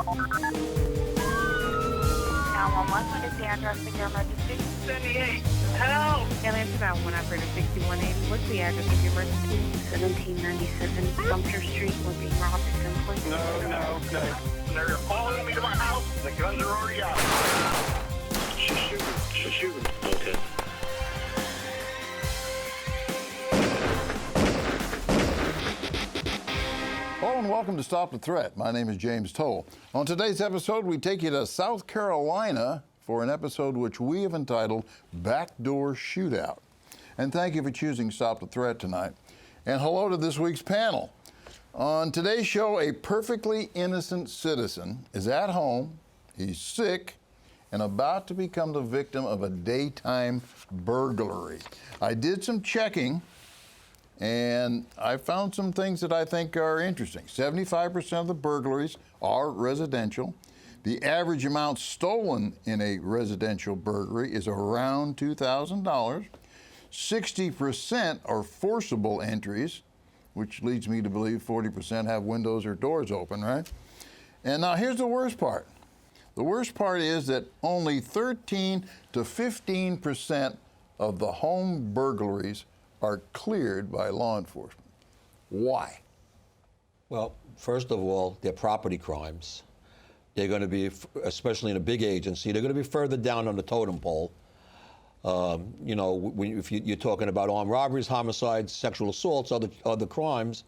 911, what is the address of your emergency? 78. Help! Aliens about 1 operator 6180. What's the address of your emergency? 1797 Sumter Street. We're being robbed at some point. No. They're following me to my house. The guns are already out. She's shooting. Okay. Hello and welcome to Stop the Threat. My name is James Towle. On today's episode, we take you to South Carolina for an episode which we have entitled Backdoor Shootout. And thank you for choosing Stop the Threat tonight. And hello to this week's panel. On today's show, a perfectly innocent citizen is at home, he's sick, and about to become the victim of a daytime burglary. I did some checking, and I found some things that I think are interesting. 75% of the burglaries are residential. The average amount stolen in a residential burglary is around $2,000. 60% are forcible entries, which leads me to believe 40% have windows or doors open, right? And now here's the worst part. The worst part is that only 13 to 15% of the home burglaries are cleared by law enforcement. Why? Well, first of all, they're property crimes. They're going to be, especially in a big agency, they're going to be further down on the totem pole. If you're talking about armed robberies, homicides, sexual assaults, other crimes,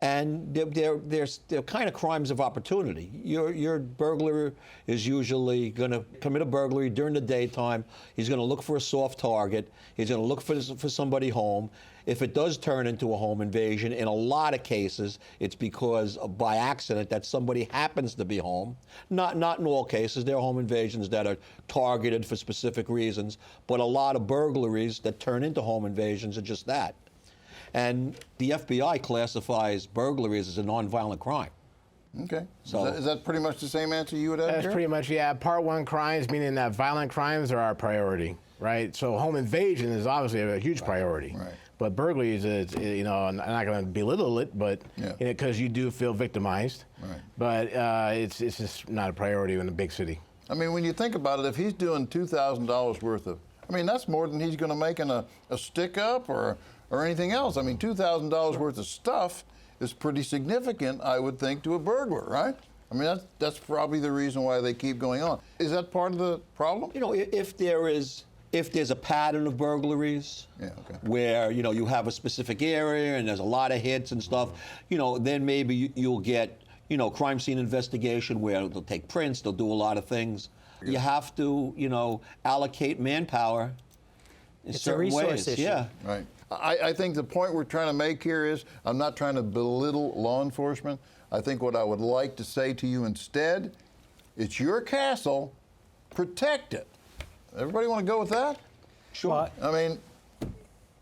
and they're kind of crimes of opportunity. Your burglar is usually going to commit a burglary during the daytime. He's going to look for a soft target. He's going to look for somebody home. If it does turn into a home invasion, in a lot of cases, it's because by accident that somebody happens to be home. Not in all cases. There are home invasions that are targeted for specific reasons, but a lot of burglaries that turn into home invasions are just that. And the FBI classifies burglaries as a nonviolent crime. Okay. So is that pretty much the same answer you would have? That's pretty much, yeah. Part one crimes, meaning that violent crimes are our priority, right? So home invasion is obviously a huge priority. Right. But burglary is, I'm not going to belittle it, but because you do feel victimized. Right. But it's just not a priority in a big city. I mean, when you think about it, if he's doing $2,000 worth of, that's more than he's going to make in a stick-up or anything else. I mean, $2,000 worth of stuff is pretty significant, I would think, to a burglar, right? I mean, that's probably the reason why they keep going on. Is that part of the problem? If there's a pattern of burglaries, where you have a specific area and there's a lot of hits and stuff, then maybe you'll get crime scene investigation where they'll take prints, they'll do a lot of things. You have to allocate manpower in certain ways. It's a resource issue. Yeah. Right. I think the point we're trying to make here is, I'm not trying to belittle law enforcement. I think what I would like to say to you instead, it's your castle, protect it. Everybody want to go with that? Sure.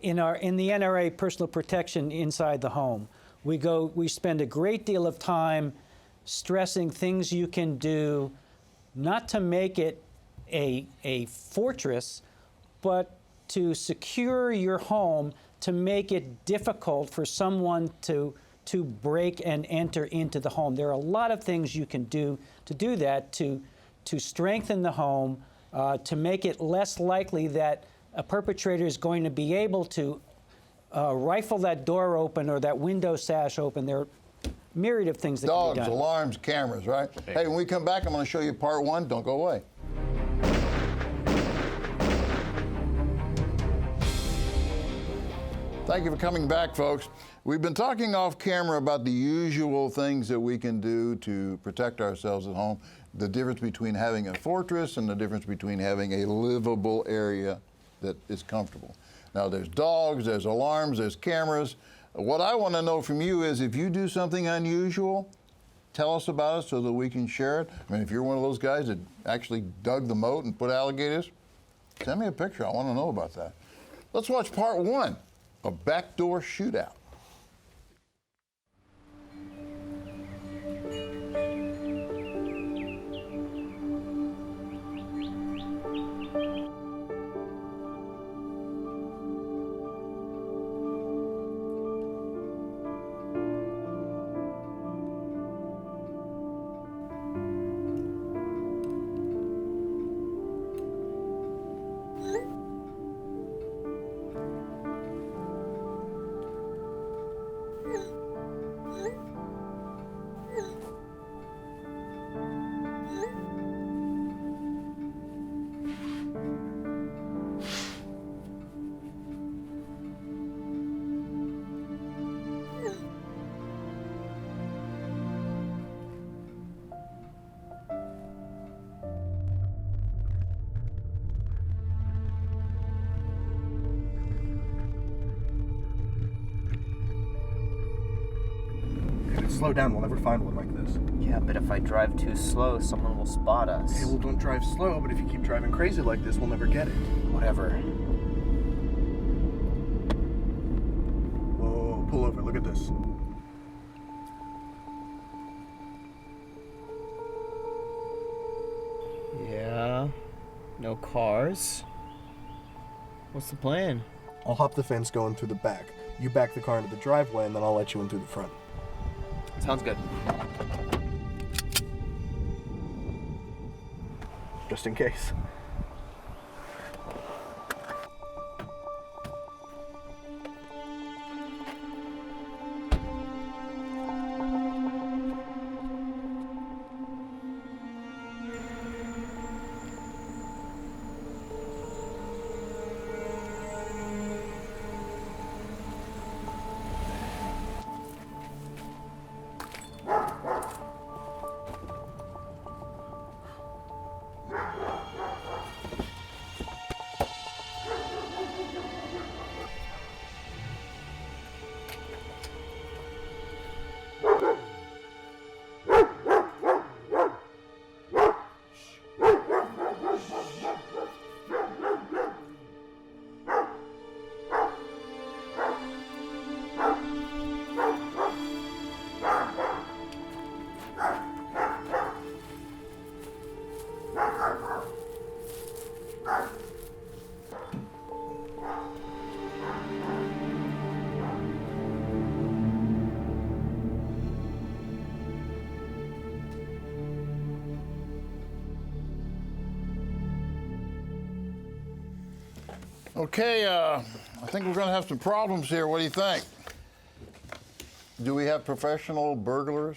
In the NRA personal protection inside the home, we spend a great deal of time stressing things you can do, not to make it a fortress, but to secure your home, to make it difficult for someone to break and enter into the home. There are a lot of things you can do to do that, to strengthen the home, to make it less likely that a perpetrator is going to be able to rifle that door open or that window sash open. There are a myriad of things that can be done. Dogs, alarms, cameras, right? Hey, when we come back, I'm going to show you part one. Don't go away. Thank you for coming back, folks. We've been talking off camera about the usual things that we can do to protect ourselves at home, the difference between having a fortress and the difference between having a livable area that is comfortable. Now, there's dogs, there's alarms, there's cameras. What I want to know from you is, if you do something unusual, tell us about it so that we can share it. If you're one of those guys that actually dug the moat and put alligators, send me a picture. I want to know about that. Let's watch part one. A backdoor shootout. slow down. We'll never find one like this. Yeah, but if I drive too slow, someone will spot us. Okay, well, don't drive slow, but if you keep driving crazy like this, we'll never get it. Whatever. Whoa, pull over. Look at this. Yeah. No cars. What's the plan? I'll hop the fence going through the back. You back the car into the driveway, and then I'll let you in through the front. Sounds good. Just in case. Okay, I think we're going to have some problems here. What do you think? Do we have professional burglars?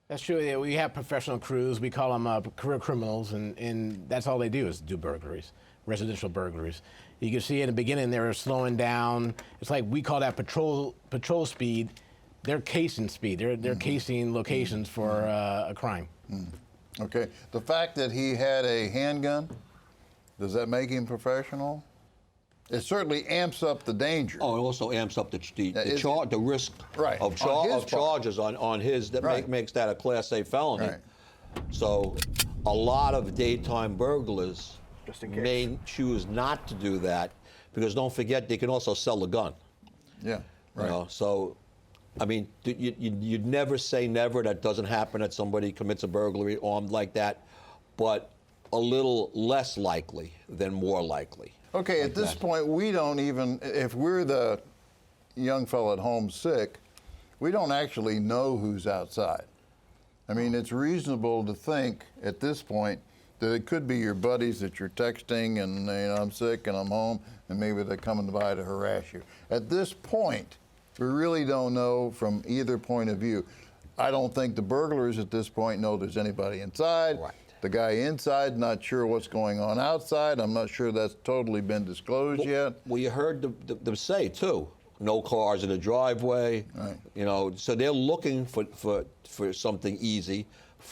That's true. Yeah, we have professional crews. We call them career criminals, and that's all they do is do burglaries, residential burglaries. You can see in the beginning they were slowing down. It's like we call that patrol speed. They're casing speed. They're casing locations for a crime. Okay. The fact that he had a handgun, does that make him professional? It certainly amps up the danger. Oh, it also amps up the risk right. of charges on his that right. makes that a Class A felony. Right. So a lot of daytime burglars may choose not to do that because don't forget they can also sell the gun. Yeah, right. You know, so, I mean, you'd never say never. That doesn't happen that somebody commits a burglary armed like that, but a little less likely than more likely. Okay, at this point, we don't even, if we're the young fellow at home sick, we don't actually know who's outside. I mean, it's reasonable to think at this point that it could be your buddies that you're texting and, you know, I'm sick and I'm home, and maybe they're coming by to harass you. At this point, we really don't know from either point of view. I don't think the burglars at this point know there's anybody inside. Right. The guy inside, not sure what's going on outside. I'm not sure that's totally been disclosed yet. Well, you heard them say, too, no cars in the driveway. Right. You know, so they're looking for something easy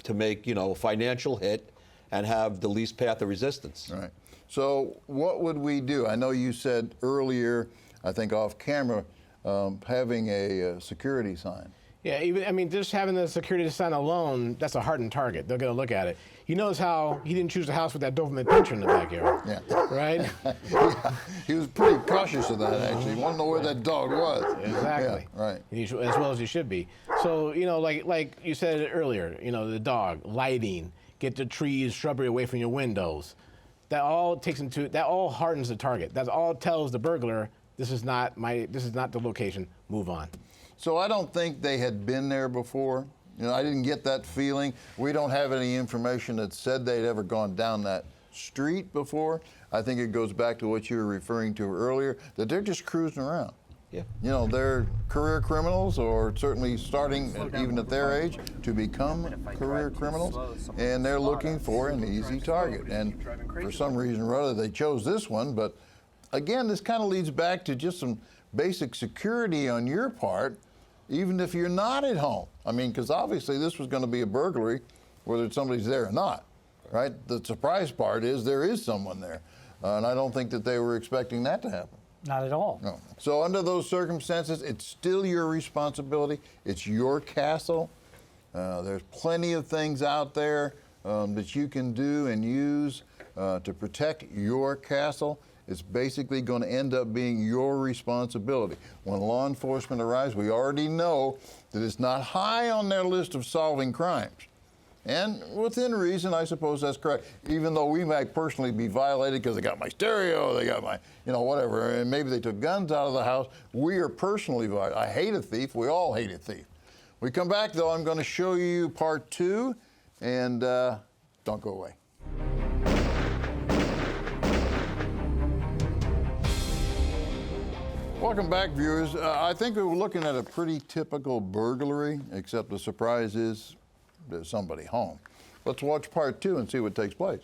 to make, you know, a financial hit and have the least path of resistance. Right. So what would we do? I know you said earlier, I think off camera, having a security sign. Yeah, just having the security sign alone, that's a hardened target. They're going to look at it. You notice how he didn't choose the house with that Doberman pincher in the backyard. Yeah. Right? Yeah. He was pretty cautious of that, actually. He wanted to know where that dog was. Exactly. Yeah, right. As well as you should be. So, you know, like you said earlier, you know, the dog, lighting, get the trees, shrubbery away from your windows. That all hardens the target. That all tells the burglar, this is not the location, move on. So I don't think they had been there before. You know, I didn't get that feeling. We don't have any information that said they'd ever gone down that street before. I think it goes back to what you were referring to earlier, that they're just cruising around. Yeah. You know, they're career criminals, or certainly starting even at their age to become career criminals, and they're looking for an easy target. And for some reason or other, they chose this one. But again, this kind of leads back to just some basic security on your part, even if you're not at home. I mean, because obviously this was going to be a burglary, whether somebody's there or not, right? The surprise part is there is someone there, and I don't think that they were expecting that to happen. Not at all. No. So under those circumstances, it's still your responsibility. It's your castle. There's plenty of things out there that you can do and use to protect your castle. It's basically going to end up being your responsibility. When law enforcement arrives, we already know that it's not high on their list of solving crimes. And within reason, I suppose that's correct. Even though we might personally be violated because they got my stereo, they got my, whatever, and maybe they took guns out of the house, we are personally violated. I hate a thief. We all hate a thief. We come back, though, I'm going to show you part 2, and don't go away. Welcome back, viewers. I think we were looking at a pretty typical burglary, except the surprise is there's somebody home. Let's watch part 2 and see what takes place.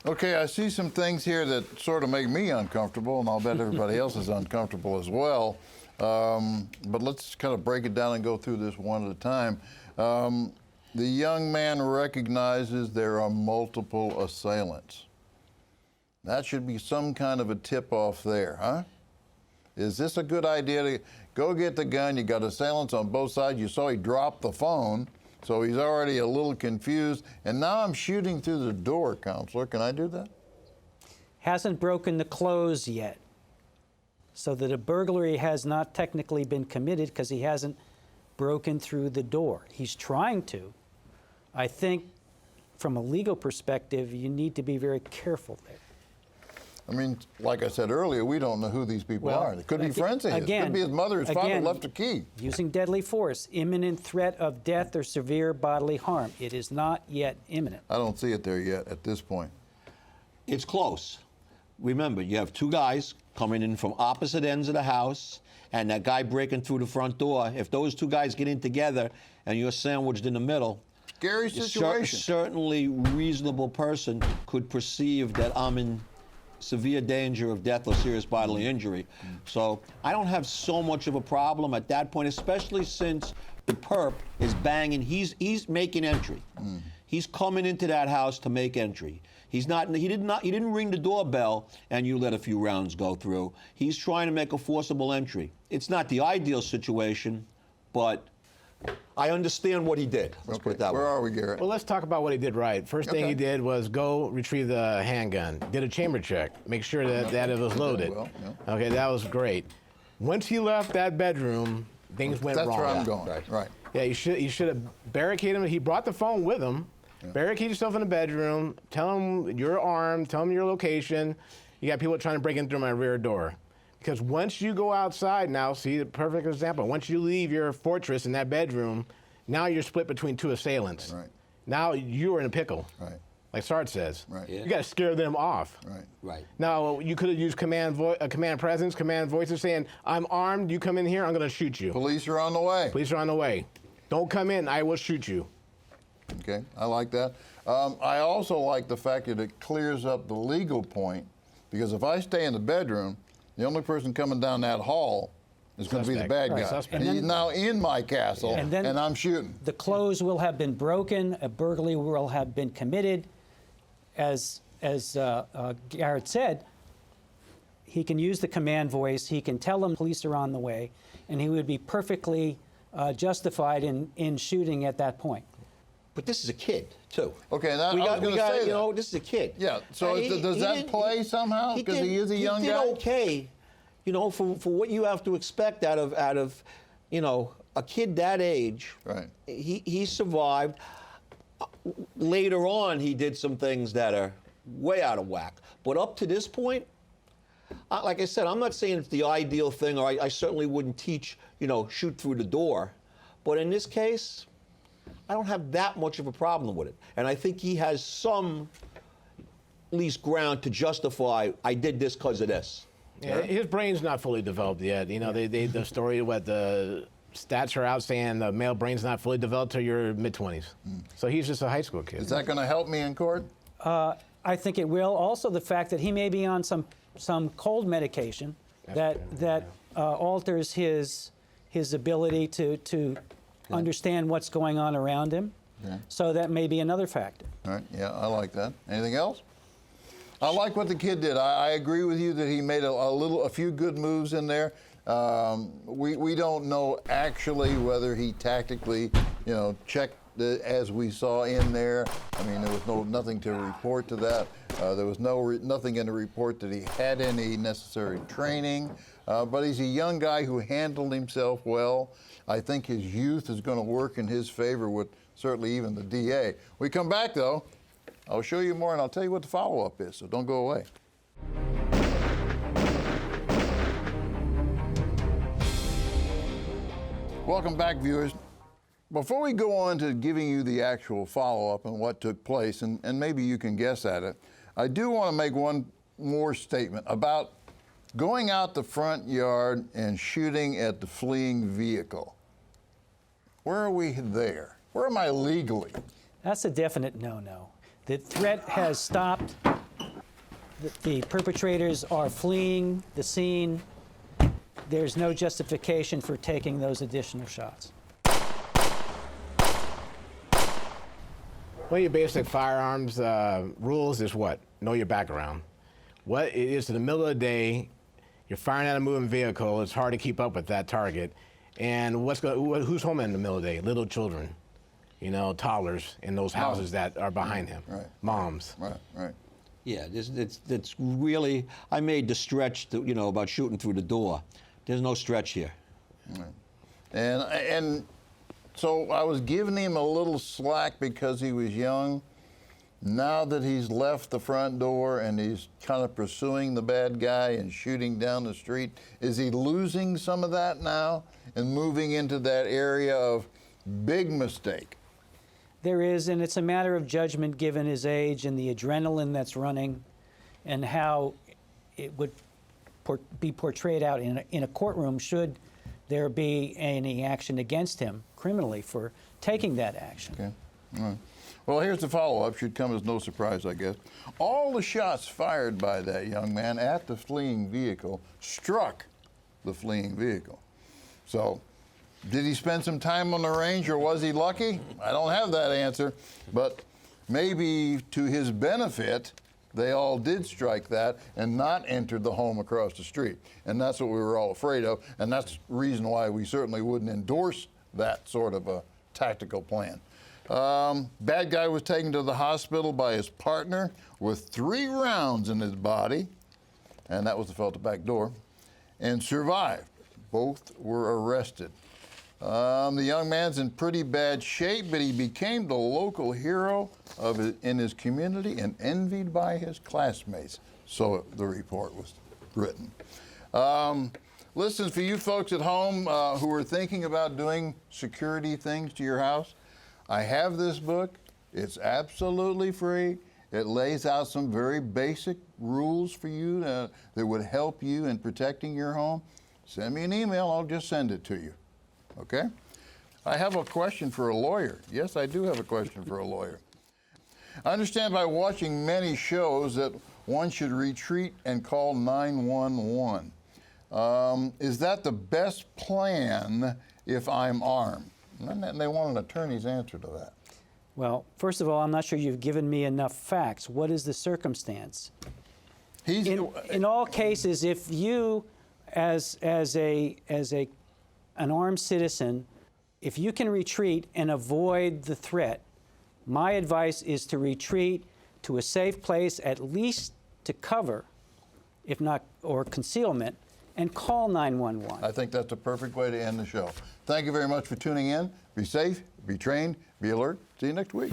Okay, I see some things here that sort of make me uncomfortable, and I'll bet everybody else is uncomfortable as well. But let's kind of break it down and go through this one at a time. The young man recognizes there are multiple assailants. That should be some kind of a tip-off there, huh? Is this a good idea to go get the gun? You got assailants on both sides. You saw he dropped the phone. So he's already a little confused. And now I'm shooting through the door, Counselor. Can I do that? Hasn't broken the close yet. So that a burglary has not technically been committed because he hasn't broken through the door. He's trying to. I think from a legal perspective, you need to be very careful there. I mean, like I said earlier, we don't know who these people are. They could be friends of his. Could be his mother, his father left a key. Using deadly force, imminent threat of death or severe bodily harm. It is not yet imminent. I don't see it there yet at this point. It's close. Remember, you have two guys coming in from opposite ends of the house, and that guy breaking through the front door. If those two guys get in together and you're sandwiched in the middle, scary situation. Certainly reasonable person could perceive that I'm in severe danger of death or serious bodily injury. So I don't have so much of a problem at that point, especially since the perp is banging. He's making entry. He's coming into that house to make entry. He didn't ring the doorbell and you let a few rounds go through. He's trying to make a forcible entry. It's not the ideal situation, but I understand what he did. Let's put it that way. Where are we, Garrett? Well, let's talk about what he did right. First thing he did was go retrieve the handgun. Did a chamber check. Make sure that it was loaded. Well, yeah. Okay, that was great. Once he left that bedroom, things went wrong. That's where I'm going. Right. Yeah, you should have barricaded him. He brought the phone with him. Yeah. Barricade yourself in the bedroom. Tell him you're armed. Tell him your location. You got people trying to break in through my rear door. Because once you go outside now, see the perfect example. Once you leave your fortress in that bedroom, now you're split between two assailants. Right. Now you're in a pickle. Right. Like Sarge says. Right. You got to scare them off. Right. Now you could have used command presence, command voices saying, "I'm armed. You come in here. I'm going to shoot you." Police are on the way. Police are on the way. Don't come in. I will shoot you. Okay, I like that. I also like the fact that it clears up the legal point, because if I stay in the bedroom, the only person coming down that hall is going to be the bad guy. Suspect. He's now in my castle, And then and I'm shooting. The clothes will have been broken. A burglary will have been committed. As Garett said, he can use the command voice. He can tell them police are on the way, and he would be perfectly justified in shooting at that point. But this is a kid, too. Okay, I was going to say you that. know, this is a kid. Yeah, so does that play somehow? Because he is a young guy? He did okay, you know, for what you have to expect out of, you know, a kid that age. Right. He survived. Later on, he did some things that are way out of whack. But up to this point, like I said, I'm not saying it's the ideal thing, or I certainly wouldn't teach, you know, shoot through the door. But in this case, I don't have that much of a problem with it. And I think he has some, at least, ground to justify, I did this because of this. Yeah, his brain's not fully developed yet. You know, the story, what the stats are out saying the male brain's not fully developed till your mid-20s. So he's just a high school kid. Is that going to help me in court? I think it will. Also, the fact that he may be on some cold medication that alters his ability to understand what's going on around him. Okay. So that may be another factor. All right, yeah, I like that. Anything else? I like what the kid did. I agree with you that he made a few good moves in there. We don't know actually whether he tactically, you know, checked as we saw in there. I mean, there was nothing to report to that. There was nothing in the report that he had any necessary training. But he's a young guy who handled himself well. I think his youth is going to work in his favor with certainly even the DA. We come back, though, I'll show you more, and I'll tell you what the follow-up is, so don't go away. Welcome back, viewers. Before we go on to giving you the actual follow-up and what took place, and maybe you can guess at it, I do want to make one more statement about going out the front yard and shooting at the fleeing vehicle. Where are we there? Where am I legally? That's a definite no-no. The threat has stopped. The perpetrators are fleeing the scene. There's no justification for taking those additional shots. Well, your basic firearms rules is what? Know your background. What it is in the middle of the day, you're firing at a moving vehicle. It's hard to keep up with that target. And who's home in the middle of the day? Little children, you know, toddlers in those houses that are behind him. Right. Moms. Right. Yeah, it's really, I made the stretch, you know, about shooting through the door. There's no stretch here. Right. And so I was giving him a little slack because he was young. Now that he's left the front door and he's kind of pursuing the bad guy and shooting down the street, is he losing some of that now and moving into that area of big mistake? There is, and it's a matter of judgment given his age and the adrenaline that's running and how it would be portrayed out in a courtroom should there be any action against him criminally for taking that action. Okay. All right. Well, here's the follow-up. Should come as no surprise, I guess. All the shots fired by that young man at the fleeing vehicle struck the fleeing vehicle. So, did he spend some time on the range, or was he lucky? I don't have that answer, but maybe to his benefit, they all did strike that and not enter the home across the street. And that's what we were all afraid of, and that's the reason why we certainly wouldn't endorse that sort of a tactical plan. Bad guy was taken to the hospital by his partner with 3 rounds in his body, and that was the fellow at the back door, and survived. Both were arrested. The young man's in pretty bad shape, but he became the local hero in his community and envied by his classmates, so the report was written. Listen, for you folks at home who are thinking about doing security things to your house, I have this book. It's absolutely free. It lays out some very basic rules for you that would help you in protecting your home. Send me an email. I'll just send it to you. Okay? I have a question for a lawyer. Yes, I do have a question for a lawyer. I understand by watching many shows that one should retreat and call 911. Is that the best plan if I'm armed? And they want an attorney's answer to that. Well, first of all, I'm not sure you've given me enough facts. What is the circumstance? In all cases, if you, as an armed citizen, if you can retreat and avoid the threat, my advice is to retreat to a safe place, at least to cover, if not, or concealment, and call 911. I think that's a perfect way to end the show. Thank you very much for tuning in. Be safe, be trained, be alert. See you next week.